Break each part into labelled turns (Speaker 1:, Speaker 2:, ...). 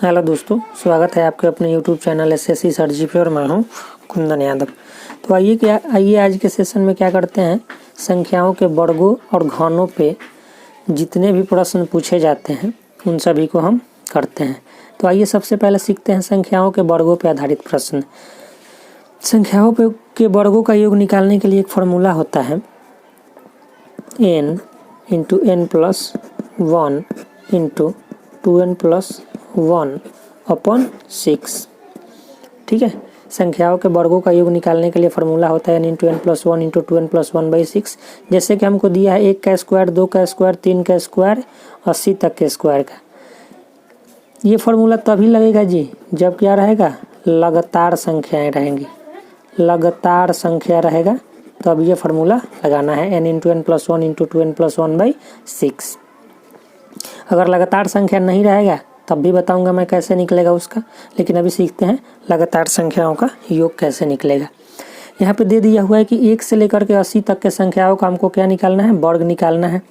Speaker 1: Hello दोस्तों, स्वागत है आपके अपने यूट्यूब चैनल एसएससी सरजी पे और मैं हूं कुंदन यादव। तो आइए आज के सेशन में क्या करते हैं, संख्याओं के वर्गों और घनों पे जितने भी प्रश्न पूछे जाते हैं उन सभी को हम करते हैं। तो आइए सबसे पहले सीखते हैं संख्याओं के वर्गों पर आधारित प्रश्न। संख्याओं के वर्गों का योग निकालने के लिए एक फार्मूला होता है, n into n plus 1 into 2n plus 1 upon 6। ठीक है, संख्याओं के वर्गों का योग निकालने के लिए फार्मूला होता है n into n plus 1 into 2n plus 1 by 6। जैसे कि हमको दिया है 1 का स्क्वायर, 2 का स्क्वायर, 3 का स्क्वायर, 80 तक के स्क्वायर का। ये फार्मूला तभी लगेगा जी जब क्या रहेगा, लगातार संख्याएं रहेंगी। लगातार संख्या रहेगा तब ये फार्मूला लगाना है, n into n plus 1 into 2n plus 1 by 6। अगर लगातार संख्या नहीं रहेगा तब भी बताऊंगा मैं कैसे निकलेगा उसका, लेकिन अभी सीखते हैं लगातार संख्याओं का योग कैसे निकलेगा। यहाँ पे दे दिया हुआ है कि 1 से लेकर के 80 तक के संख्याओं का हमको क्या निकालना है, वर्ग निकालना है।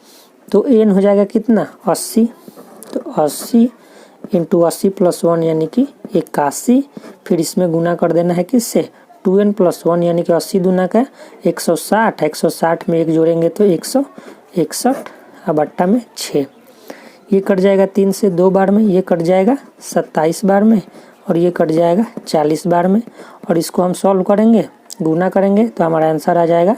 Speaker 1: तो n हो जाएगा कितना, 80। तो 80 इंटू 80 प्लस 1 यानी कि 81। फिर इसमें गुना कर देना है किससे, 2n प्लस 1 यानी कि 80 दूना का 160। 160 में 1 जोड़ेंगे तो 161 और बट्टा में 6। ये कट जाएगा 3 से 2 बार में, ये कट जाएगा 27 बार में और ये कट जाएगा 40 बार में। और इसको हम सॉल्व करेंगे, गुना करेंगे तो हमारा आंसर आ जाएगा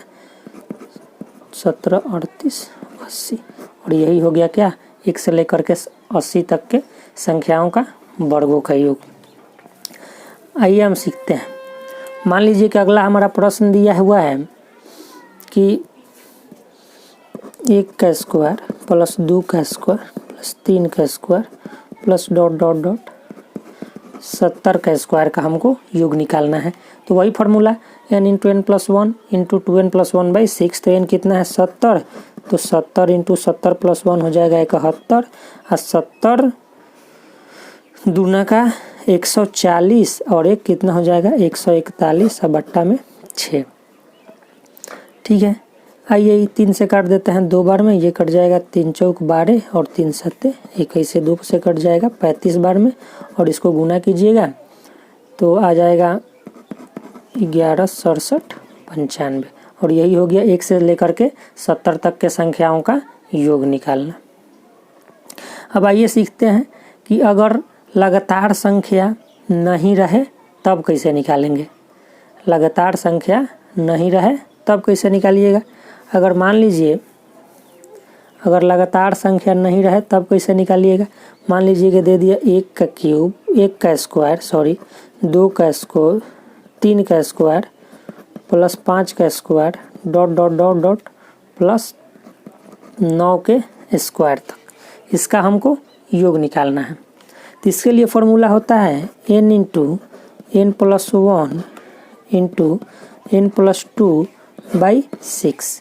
Speaker 1: 17, 38, 80। और यही हो गया क्या, 1 से लेकर के 80 तक के संख्याओं का वर्गों का योग। आइए हम सीखते हैं। मान लीजिए कि अगला हमारा प्रश्न दिया हुआ है कि 1 का स्क्वायर प्लस 2 का स्क्वायर प्लस 3 का square plus dot dot dot 70 का स्क्वायर का हमको योग निकालना है। तो वही formula n into n plus 1 into 2n plus 1 by 6। तो n कितना है, 70। तो 70 इंटू 70 प्लस 1 हो जाएगा 71 और 70 दूना का 140 और एक कितना हो जाएगा 141 और बट्टा में 6। ठीक है, आइए 3 से काट देते हैं 2 बार में, ये कट जाएगा 3 चौक 12 और 3 सत्ते 21 से 2 से कट जाएगा 35 बार में। और इसको गुना कीजिएगा तो आ जाएगा 11, 67, 95। और यही हो गया 1 से लेकर के 70 तक के संख्याओं का योग निकालना। अब आइए सीखते हैं कि अगर लगातार संख्या नहीं रहे तब कैसे निकालेंगे। लगातार संख्या नहीं रहे तब कैसे निकालिएगा। अगर मान लीजिए अगर लगातार संख्या नहीं रहे तब कैसे निकालिएगा। मान लीजिए कि दे दिया 1 का क्यूब, 1 का स्क्वायर 2 का स्क्वायर, 3 का स्क्वायर प्लस 5 का square dot dot dot dot plus 9 के स्क्वायर तक। इसका हमको योग निकालना है। तो इसके लिए फॉर्मूला होता है n into n plus 1 into n plus 2 by 6।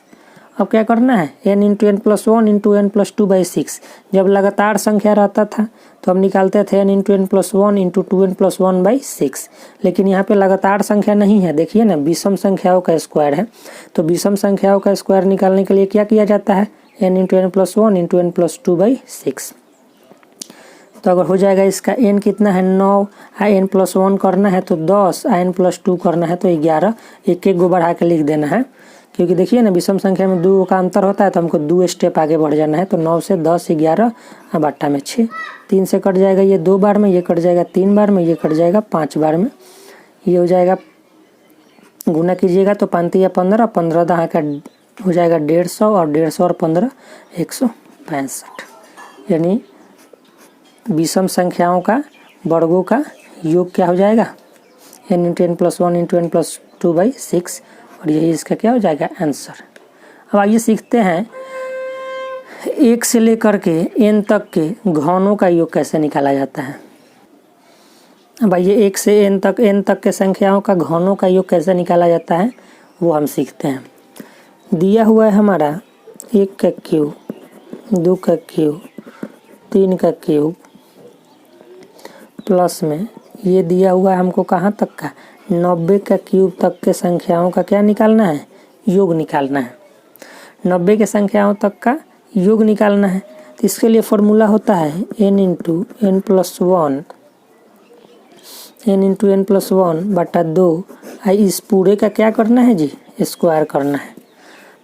Speaker 1: अब क्या करना है, n into n plus 1 into n plus 2 by 6। जब लगातार संख्या रहता था तो हम निकालते थे n into n plus 1 into 2n plus 1 by 6। लेकिन यहाँ पे लगातार संख्या नहीं है, देखिए ना, विषम संख्याओं का स्क्वायर है। तो विषम संख्याओं का स्क्वायर निकालने के लिए क्या किया जाता है, n into n plus 1 into n plus 2 by 6। तो अगर हो जाएगा इसका n कितना है 9, n प्लस 1 करना है तो 10, n प्लस 2 करना है तो 11। एक एक गो बढ़ा के लिख देना है, क्योंकि देखिए ना विषम संख्या में 2 का अंतर होता है तो हमको 2 स्टेप आगे बढ़ जाना है। तो 9 से 10, 11 और बट्टा में 6। 3 से कट जाएगा ये 2 बार में, ये कट जाएगा 3 बार में, ये कट जाएगा 5 बार में। ये हो जाएगा, गुना कीजिएगा तो 5 या 15, 15 दहा का हो जाएगा 150 और 150 और 15 165। यानी विषम संख्याओं का वर्गों का योग क्या हो जाएगा, n into n plus 1 into n plus 2 by 6। और यही इसका क्या हो जाएगा आंसर। अब आइए सीखते हैं 1 से लेकर के n तक के घनों का योग कैसे निकाला जाता है। अब आइए 1 से n तक के संख्याओं का घनों का योग कैसे निकाला जाता है वो हम सीखते हैं। दिया हुआ है हमारा 1 का क्यूब, 2 का क्यूब, 3 का क्यूब प्लस में ये दिया हुआ है हमको कहाँ तक का, 90 का क्यूब तक के संख्याओं का क्या निकालना है, योग निकालना है। 90 के संख्याओं तक का योग निकालना है। तो इसके लिए फॉर्मूला होता है n into n plus 1 n into n plus 1/2। इस पूरे का क्या करना है जी, स्क्वायर करना है।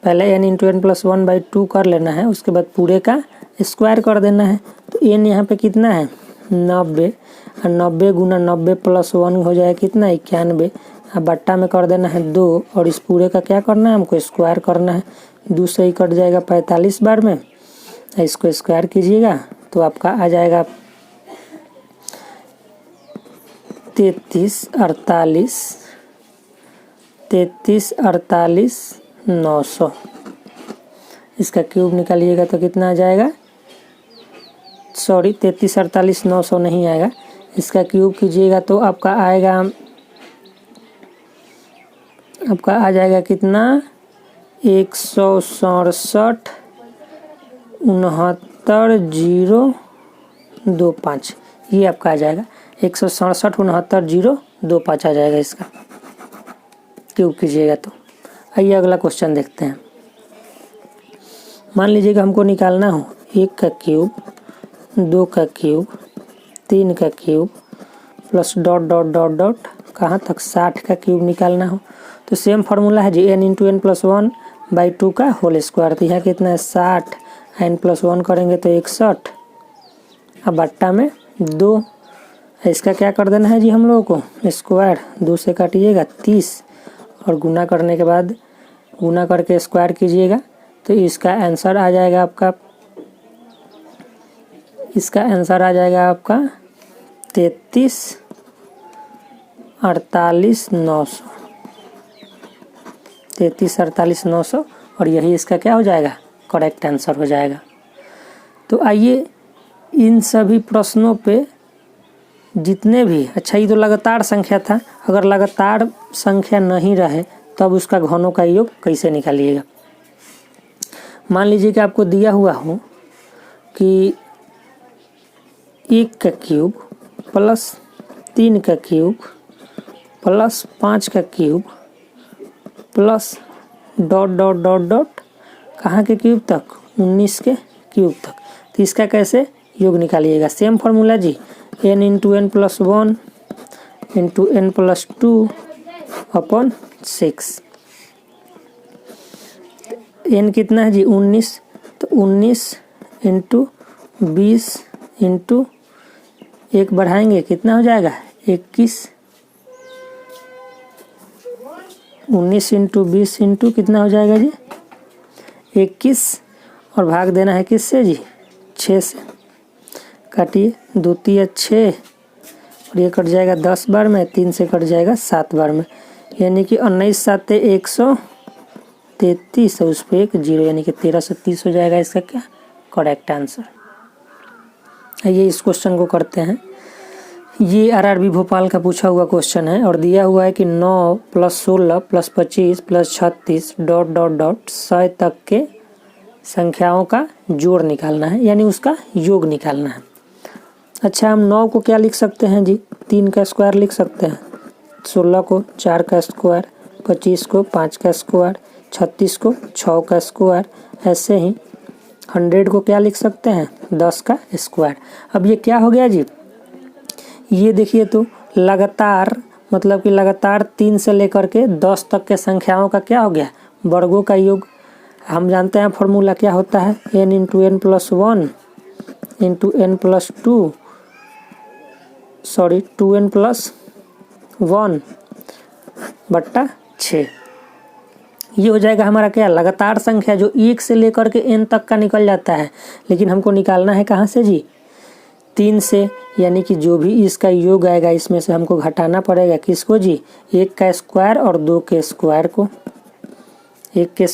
Speaker 1: पहले n इंटू एन प्लस 1/2 कर लेना है, उसके बाद पूरे का स्क्वायर कर देना है। तो n यहाँ पे कितना है 90, और 90 गुना 90 प्लस 1 हो जाएगा कितना 91। अब बट्टा में कर देना है 2, और इस पूरे का क्या करना है हमको स्क्वायर करना है। 2 से ही कट जाएगा 45 बार में, इसको स्क्वायर कीजिएगा तो आपका आ जाएगा 3348,900। इसका क्यूब निकालिएगा तो कितना आ जाएगा, सॉरी 3348,900 नहीं आएगा, इसका क्यूब कीजिएगा तो आपका आ जाएगा कितना 167,69,025। ये आपका आ जाएगा 167,69,025 आ जाएगा, इसका क्यूब कीजिएगा तो। आइए अगला क्वेश्चन देखते हैं। मान लीजिएगा हमको निकालना हो 1 का क्यूब, 2 का क्यूब, 3 का cube plus dot dot dot dot कहाँ तक 60 का क्यूब निकालना हो। तो सेम फार्मूला है जी, n इंटू एन प्लस 1/2 का होल स्क्वायर। तो यहाँ कितना है 60, n प्लस 1 करेंगे तो 61, अब बट्टा में 2। इसका क्या कर देना है जी हम लोगों को स्क्वायर, 2 से काटिएगा 30, और गुना करने के बाद गुना करके स्क्वायर कीजिएगा तो इसका आंसर आ जाएगा आपका 33,48,900। 33,48,900, और यही इसका क्या हो जाएगा करेक्ट आंसर हो जाएगा। तो आइए इन सभी प्रश्नों पे जितने भी, अच्छा ये तो लगातार संख्या था, अगर लगातार संख्या नहीं रहे तब उसका घनों का योग कैसे निकालिएगा। मान लीजिए कि आपको दिया हुआ हो कि 1 का क्यूब प्लस 3 का क्यूब प्लस 5 का cube plus dot dot dot dot कहाँ के क्यूब तक 19 के क्यूब तक। तो इसका कैसे योग निकालिएगा, सेम फार्मूला जी, n into n plus 1 into n plus 2/6। n कितना है जी 19, तो 19 इंटू 20 इंटू 1 बढ़ाएंगे कितना हो जाएगा 21। 19 इंटू 20 इंटू कितना हो जाएगा जी 21, और भाग देना है किससे जी 6 से। काटिए 2 तिया 6, और ये कट जाएगा 10 बार में, 3 से कट जाएगा 7 बार में, यानी कि 19 7 133, और उस पर 1 0, यानी कि 1330 हो जाएगा इसका क्या करेक्ट आंसर। आइए इस क्वेश्चन को करते हैं। ये आरआरबी भोपाल का पूछा हुआ क्वेश्चन है, और दिया हुआ है कि 9 plus 16 plus 25 plus 36 dot dot dot 100 तक के संख्याओं का जोड़ निकालना है, यानी उसका योग निकालना है। अच्छा, हम 9 को क्या लिख सकते हैं जी 3 का स्क्वायर लिख सकते हैं, 16 को 4 का स्क्वायर, 25 को 5 का स्क्वायर, 36 को 6 का स्क्वायर, ऐसे ही 100 को क्या लिख सकते हैं 10 का स्क्वायर। अब ये क्या हो गया जी, ये देखिए तो लगातार, मतलब कि लगातार 3 से लेकर के 10 तक के संख्याओं का क्या हो गया वर्गों का योग। हम जानते हैं फॉर्मूला क्या होता है, n into n plus 1 into n plus 2, sorry 2n plus 1/6। ये हो जाएगा हमारा क्या लगातार संख्या जो 1 से लेकर के n तक का निकल जाता है, लेकिन हमको निकालना है कहाँ से जी 3 से, यानी कि जो भी इसका योग आएगा इसमें से हमको घटाना पड़ेगा किसको जी 1 का स्क्वायर और 2 के स्क्वायर को। 1 के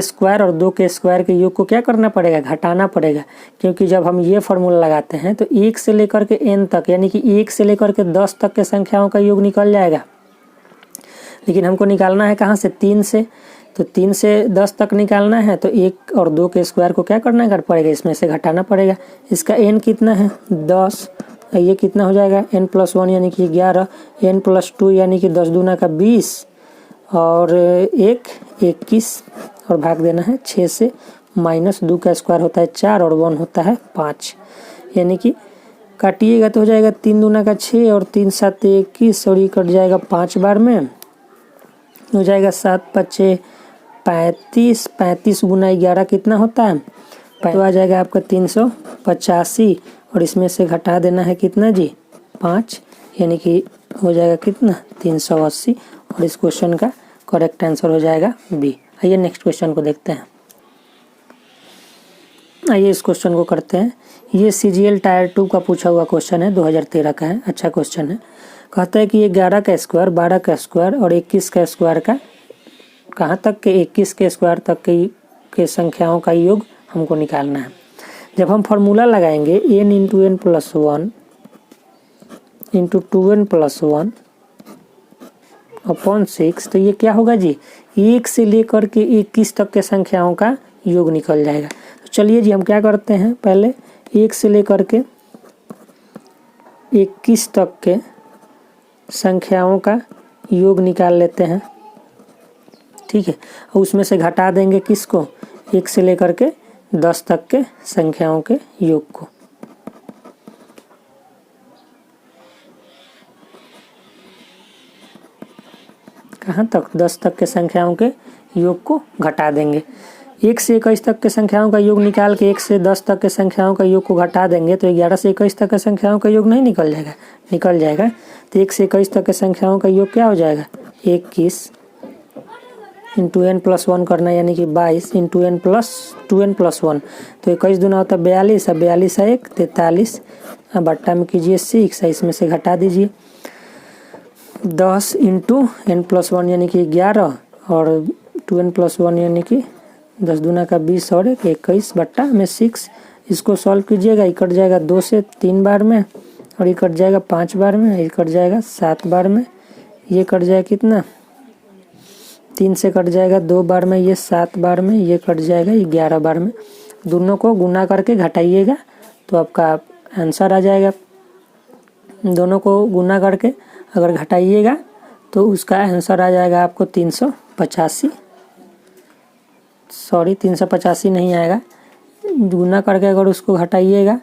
Speaker 1: स्क्वायर और 2 के स्क्वायर के योग को क्या करना पड़ेगा घटाना पड़ेगा, क्योंकि जब हम ये फॉर्मूला लगाते हैं तो 1 से लेकर के n तक, यानी कि 1 से लेकर के 10 तक के संख्याओं का योग निकल जाएगा, लेकिन हमको निकालना है कहाँ से 3 से। तो 3 से 10 तक निकालना है तो 1 और 2 के स्क्वायर को क्या करना पड़ेगा इसमें से घटाना पड़ेगा। इसका n कितना है 10, ये कितना हो जाएगा n प्लस 1 यानी कि 11, n प्लस 2 यानी कि 10 दूना का 20, और 1 21, और भाग देना है 6 से। -2 का स्क्वायर होता है 4 और 1 होता है 5, यानी कि काटिएगा तो हो जाएगा 3 दूना का 6 और 3 7 21 और ये कट जाएगा 5 बार में, हो जाएगा 7 5 35, 35 गुना 11 कितना होता है, तो आ जाएगा आपका 385 और इसमें से घटा देना है कितना जी 5, यानी कि हो जाएगा कितना 380 और इस क्वेश्चन का करेक्ट आंसर हो जाएगा बी। आइए नेक्स्ट क्वेश्चन को देखते हैं। आइए इस क्वेश्चन को करते हैं। ये CGL टायर 2 का पूछा हुआ क्वेश्चन है, 2013 का है, अच्छा क्वेश्चन है। कहता है कि 11 का स्क्वायर, 12 का स्क्वायर और 21 का स्क्वायर का कहाँ तक के 21 के स्क्वायर तक के संख्याओं का योग हमको निकालना है। जब हम फॉर्मूला लगाएंगे n into n plus 1 into 2n plus 1 upon 6, तो ये क्या होगा जी 1 से लेकर के 21 तक के संख्याओं का योग निकल जाएगा। तो चलिए जी हम क्या करते हैं, पहले 1 से लेकर के 21 तक के संख्याओं का योग निकाल लेते हैं, ठीक है। और उसमें से घटा देंगे किसको, 1 से लेकर के 10 तक के संख्याओं के योग को। कहाँ तक, 10 तक के संख्याओं के योग को घटा देंगे। 1 से 21 तक के संख्याओं का योग निकाल के 1 से 10 तक के संख्याओं का योग को घटा देंगे तो 11 से 21 तक के संख्याओं का योग नहीं निकल जाएगा, निकल जाएगा। तो 1 से 21 तक के संख्याओं का योग क्या हो जाएगा 21 इंटू n प्लस 1 करना, यानी कि 22 into n plus 2n plus 1, तो 21 दूना होता है 42, 42 है 1 43, अब बट्टा में कीजिए 6, इसमें से घटा दीजिए 10 इंटू n प्लस 1 यानी कि 11 और 2n प्लस 1 यानी कि 10 दूना का 20 और 21 बट्टा में 6। इसको सॉल्व कीजिएगा, ये कट जाएगा 2 से 3 बार में और ये कट जाएगा 5 बार में, ये कट जाएगा 7 बार में, ये कट जाएगा कितना 3 से कट जाएगा 2 बार में, ये 7 बार में, ये कट जाएगा 11 बार में। दोनों को गुना करके घटाइएगा तो आपका आंसर आ जाएगा। दोनों को गुना करके अगर घटाइएगा तो उसका आंसर आ जाएगा आपको 385, सॉरी 385 नहीं आएगा, गुना करके अगर उसको घटाइएगा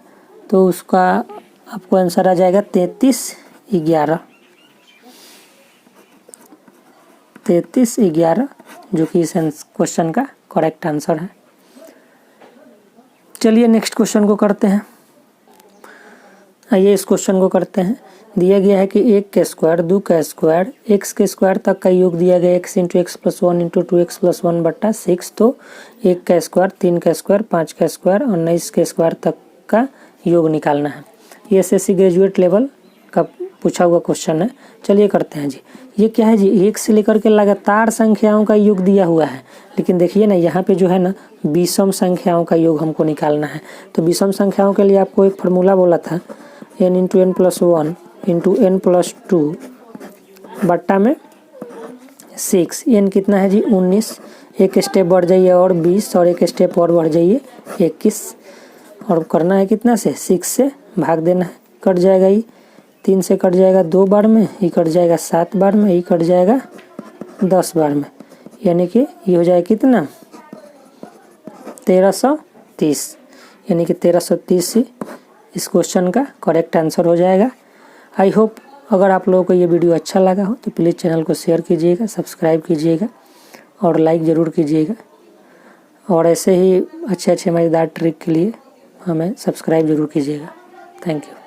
Speaker 1: तो उसका आपको आंसर आ जाएगा 3311, 3311 जो कि इस क्वेश्चन का करेक्ट आंसर है। चलिए नेक्स्ट क्वेश्चन को करते हैं। आइए इस क्वेश्चन को करते हैं। दिया गया है कि 1 का स्क्वायर, 2 का स्क्वायर, x के स्क्वायर तक का योग दिया गया x into x plus 1 into 2x plus 1 बट्टा 6, तो 1 का स्क्वायर, 3 का स्क्वायर, 5 का स्क्वायर और 19 के स्क्वायर तक का योग निकालना है। ये SSC ग्रेजुएट लेवल का पूछा हुआ क्वेश्चन है। चलिए करते हैं जी। ये क्या है जी 1 से लेकर के लगातार संख्याओं का योग दिया हुआ है, लेकिन देखिए ना यहाँ पे जो है ना विषम संख्याओं का योग हमको निकालना है। तो विषम संख्याओं के लिए आपको एक फार्मूला बोला था n into n plus 1 into n plus 2 बट्टा में 6, n कितना है जी 19, एक स्टेप बढ़ जाइए और 20 और एक स्टेप और बढ़ जाइए 21 और करना है कितना से 6 से भाग देना है, कट जाएगा ये 3 से कट जाएगा 2 बार में, ये कट जाएगा 7 बार में, ये कट जाएगा 10 बार में, यानी कि ये हो जाएगा कितना 1330, यानी कि 1330 ही इस क्वेश्चन का करेक्ट आंसर हो जाएगा। आई होप अगर आप लोगों को ये वीडियो अच्छा लगा हो तो प्लीज़ चैनल को शेयर कीजिएगा, सब्सक्राइब कीजिएगा और लाइक ज़रूर कीजिएगा। और ऐसे ही अच्छे अच्छे मज़ेदार ट्रिक के लिए हमें सब्सक्राइब ज़रूर कीजिएगा। Thank you.